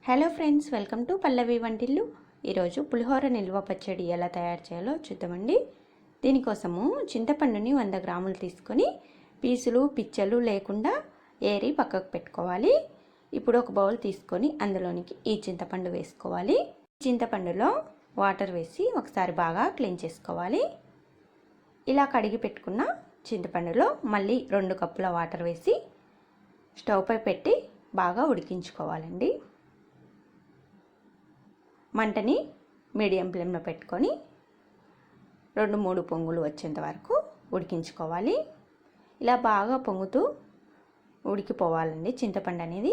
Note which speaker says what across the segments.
Speaker 1: Hello friends, welcome to పల్లవి వంటిల్లు. ఈరోజు పులిహోర నిల్వ పచ్చడి ఎలా తయారు చేయాలో చూద్దామండి. దీనికోసము చింతపండుని 100 గ్రాములు తీసుకొని పీసులు పిచ్చలు లేకుండా ఏరి పక్కకు పెట్టుకోవాలి. ఇప్పుడు ఒక బౌల్ తీసుకొని అందులోనికి ఈ చింతపండు వేసుకోవాలి. చింతపండులో వాటర్ వేసి ఒకసారి బాగా క్లీన్ చేసుకోవాలి. ఇలా కడిగి పెట్టుకున్న చింతపండులో మళ్ళీ 2 కప్పుల వాటర్ వేసి స్టవ్ పై పెట్టి బాగా ఉడికించుకోవాలండి. మంటని మీడియం ఫ్లేమ్లో పెట్టుకొని 2-3 పొంగులు వచ్చేంత వరకు ఉడికించుకోవాలి. ఇలా బాగా పొంగుతూ ఉడికిపోవాలండి చింతపండు అనేది.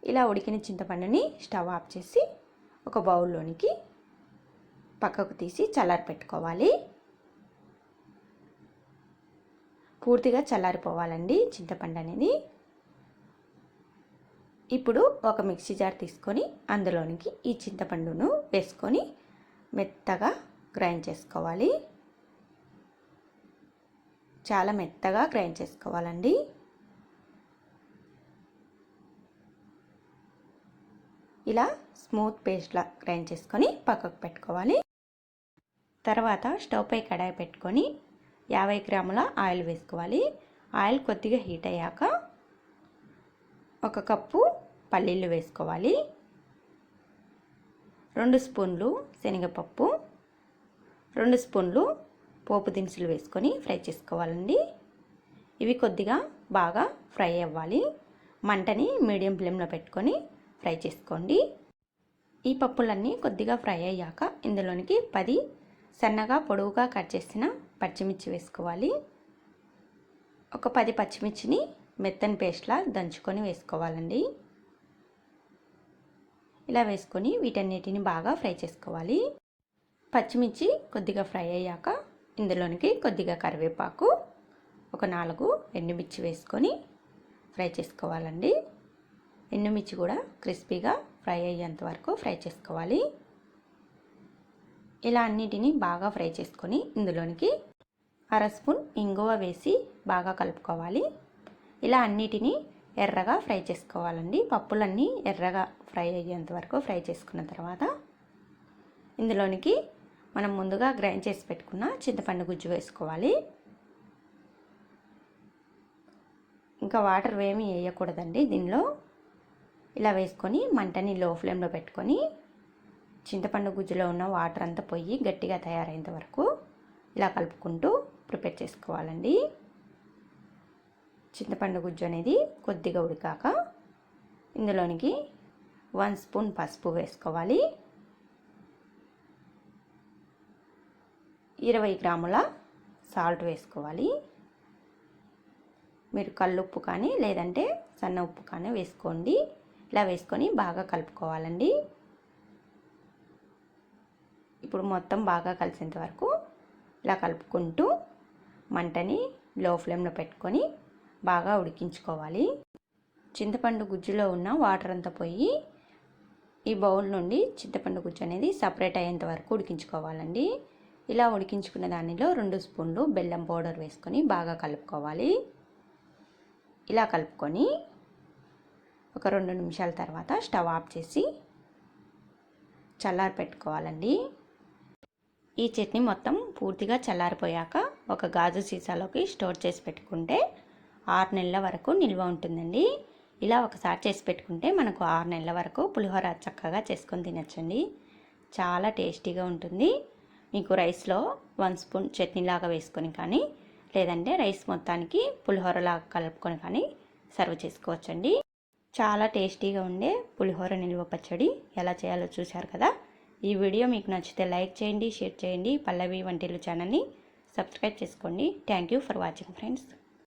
Speaker 1: ఇలా ఉడికిన చింతపండుని స్టవ్ ఆఫ్ చేసి ఒక బౌల్లోనికి పక్కకు తీసి చల్లారి పెట్టుకోవాలి. పూర్తిగా చల్లారిపోవాలండి చింతపండు అనేది. ఇప్పుడు ఒక మిక్సీ జార్ తీసుకొని అందులోనికి ఈ చింతపండును వేసుకొని మెత్తగా గ్రైండ్ చేసుకోవాలి. చాలా మెత్తగా గ్రైండ్ చేసుకోవాలండి. ఇలా స్మూత్ పేస్ట్లా గ్రైండ్ చేసుకొని పక్కకు పెట్టుకోవాలి. తర్వాత స్టవ్ పై కడాయి పెట్టుకొని 50 గ్రాముల ఆయిల్ వేసుకోవాలి. ఆయిల్ కొద్దిగా హీట్ అయ్యాక 1 కప్పు పల్లీలు వేసుకోవాలి. 2 స్పూన్లు శనగపప్పు, 2 స్పూన్లు పోపు దినుసులు వేసుకొని ఫ్రై చేసుకోవాలండి. ఇవి కొద్దిగా బాగా ఫ్రై అవ్వాలి. మంటని మీడియం ఫ్లేమ్లో పెట్టుకొని ఫ్రై చేసుకోండి. ఈ పప్పులన్నీ కొద్దిగా ఫ్రై అయ్యాక ఇందులోనికి 10 సన్నగా పొడవుగా కట్ చేసిన పచ్చిమిర్చి వేసుకోవాలి. ఒక 10 పచ్చిమిర్చిని మెత్తని పేస్ట్లా దంచుకొని వేసుకోవాలండి. ఇలా వేసుకొని వీటన్నిటిని బాగా ఫ్రై చేసుకోవాలి. పచ్చిమిర్చి కొద్దిగా ఫ్రై అయ్యాక ఇందులోనికి కొద్దిగా కరివేపాకు, ఒక 4 ఎండుమిర్చి వేసుకొని ఫ్రై చేసుకోవాలండి. ఎండుమిర్చి కూడా క్రిస్పీగా ఫ్రై అయ్యేంత వరకు ఫ్రై చేసుకోవాలి. ఇలా అన్నిటిని బాగా ఫ్రై చేసుకొని ఇందులోనికి 1/2 స్పూన్ ఇంగువ వేసి బాగా కలుపుకోవాలి. ఇలా అన్నిటినీ ఎర్రగా ఫ్రై చేసుకోవాలండి. పప్పులన్నీ ఎర్రగా ఫ్రై అయ్యేంత వరకు ఫ్రై చేసుకున్న తర్వాత ఇందులోనికి మనం ముందుగా గ్రైండ్ చేసి పెట్టుకున్న చింతపండు గుజ్జు వేసుకోవాలి. ఇంకా వాటర్ ఏమీ వేయకూడదండి దీనిలో. ఇలా వేసుకొని మంటని లో ఫ్లేమ్లో పెట్టుకొని చింతపండు గుజ్జులో ఉన్న వాటర్ అంతా పోయి గట్టిగా తయారైనంత వరకు ఇలా కలుపుకుంటూ ప్రిపేర్ చేసుకోవాలండి. చింతపండు గుజ్జు అనేది కొద్దిగా ఉడికాక ఇందులోనికి 1 స్పూన్ పసుపు వేసుకోవాలి. 20 గ్రాముల సాల్ట్ వేసుకోవాలి. మీరు కల్లుప్పు కానీ లేదంటే సన్న ఉప్పు కానీ వేసుకోండి. ఇలా వేసుకొని బాగా కలుపుకోవాలండి. ఇప్పుడు మొత్తం బాగా కలిసేంత వరకు ఇలా కలుపుకుంటూ మంటని లో ఫ్లేమ్లో పెట్టుకొని బాగా ఉడికించుకోవాలి. చింతపండు గుజ్జులో ఉన్న వాటర్ అంతా పోయి ఈ బౌల్ నుండి చింతపండు గుజ్జు అనేది సపరేట్ అయ్యేంత వరకు ఉడికించుకోవాలండి. ఇలా ఉడికించుకున్న దానిలో 2 స్పూన్లు బెల్లం పౌడర్ వేసుకొని బాగా కలుపుకోవాలి. ఇలా కలుపుకొని ఒక 2 నిమిషాల తర్వాత స్టవ్ ఆఫ్ చేసి చల్లారి పెట్టుకోవాలండి. ఈ చట్నీ మొత్తం పూర్తిగా చల్లారిపోయాక ఒక గాజు సీసాలోకి స్టోర్ చేసి పెట్టుకుంటే 6 నెలల వరకు నిల్వ ఉంటుందండి. ఇలా ఒకసారి చేసి పెట్టుకుంటే మనకు 6 నెలల వరకు పులిహోర చక్కగా చేసుకొని తినచ్చండి. చాలా టేస్టీగా ఉంటుంది. మీకు రైస్లో 1 స్పూన్ చట్నీలాగా వేసుకొని కానీ లేదంటే రైస్ మొత్తానికి పులిహోరలాగా కలుపుకొని కానీ సర్వ్ చేసుకోవచ్చండి. చాలా టేస్టీగా ఉండే పులిహోర నిల్వ పచ్చడి ఎలా చేయాలో చూశారు కదా. ఈ వీడియో మీకు నచ్చితే లైక్ చేయండి, షేర్ చేయండి. పల్లవి వంటిల్లు ఛానల్ని సబ్స్క్రైబ్ చేసుకోండి. Thank you for watching friends.